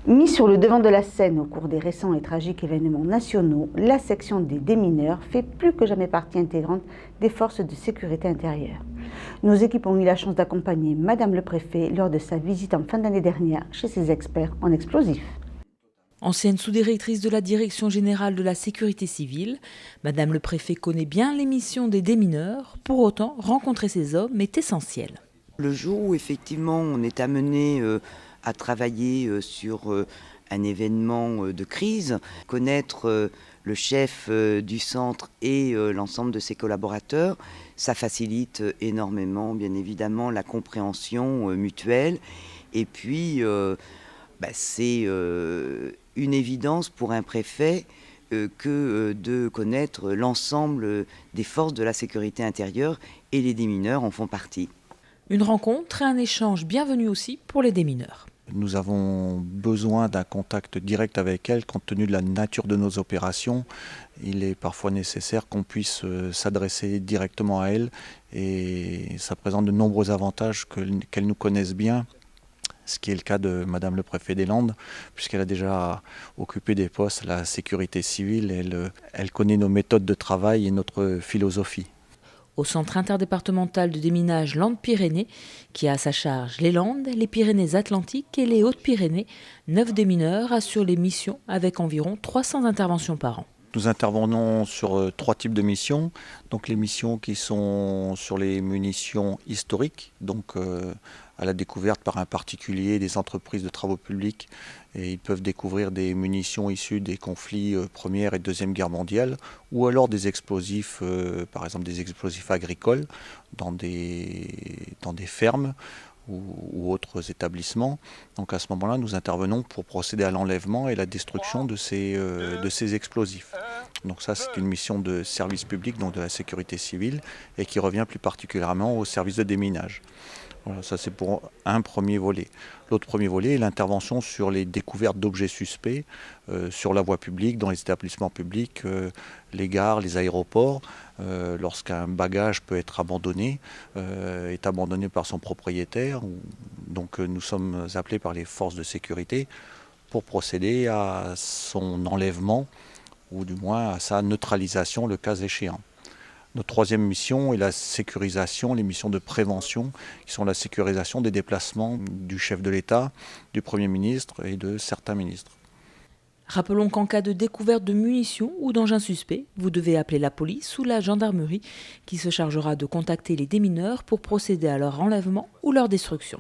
Mis sur le devant de la scène au cours des récents et tragiques événements nationaux, la section des démineurs fait plus que jamais partie intégrante des forces de sécurité intérieure. Nos équipes ont eu la chance d'accompagner Madame le Préfet lors de sa visite en fin d'année dernière chez ses experts en explosifs. Ancienne sous-directrice de la Direction générale de la sécurité civile, Madame le Préfet connaît bien les missions des démineurs. Pour autant, rencontrer ces hommes est essentiel. Le jour où effectivement on est amené à travailler sur un événement de crise, connaître le chef du centre et l'ensemble de ses collaborateurs, ça facilite énormément bien évidemment la compréhension mutuelle et puis c'est une évidence pour un préfet que de connaître l'ensemble des forces de la sécurité intérieure et les démineurs en font partie. Une rencontre et un échange bienvenus aussi pour les démineurs. Nous avons besoin d'un contact direct avec elles compte tenu de la nature de nos opérations. Il est parfois nécessaire qu'on puisse s'adresser directement à elles et ça présente de nombreux avantages qu'elles nous connaissent bien. Ce qui est le cas de Madame le Préfet des Landes, puisqu'elle a déjà occupé des postes à la sécurité civile. Elle connaît nos méthodes de travail et notre philosophie. Au centre interdépartemental de déminage Landes-Pyrénées, qui a à sa charge les Landes, les Pyrénées-Atlantiques et les Hautes-Pyrénées, 9 démineurs assurent les missions avec environ 300 interventions par an. Nous intervenons sur 3 types de missions. Donc les missions qui sont sur les munitions historiques, donc à la découverte par un particulier des entreprises de travaux publics. Et ils peuvent découvrir des munitions issues des conflits Première et Deuxième Guerre mondiale, ou alors des explosifs, par exemple des explosifs agricoles dans des fermes ou autres établissements. Donc à ce moment-là, nous intervenons pour procéder à l'enlèvement et la destruction de ces explosifs. Donc ça, c'est une mission de service public, donc de la sécurité civile, et qui revient plus particulièrement au service de déminage. Voilà, ça c'est pour un premier volet. L'autre premier volet est l'intervention sur les découvertes d'objets suspects sur la voie publique, dans les établissements publics, les gares, les aéroports, lorsqu'un bagage peut être abandonné, est abandonné par son propriétaire. Donc nous sommes appelés par les forces de sécurité pour procéder à son enlèvement ou du moins à sa neutralisation le cas échéant. Notre troisième mission est la sécurisation, les missions de prévention, qui sont la sécurisation des déplacements du chef de l'État, du Premier ministre et de certains ministres. Rappelons qu'en cas de découverte de munitions ou d'engins suspects, vous devez appeler la police ou la gendarmerie qui se chargera de contacter les démineurs pour procéder à leur enlèvement ou leur destruction.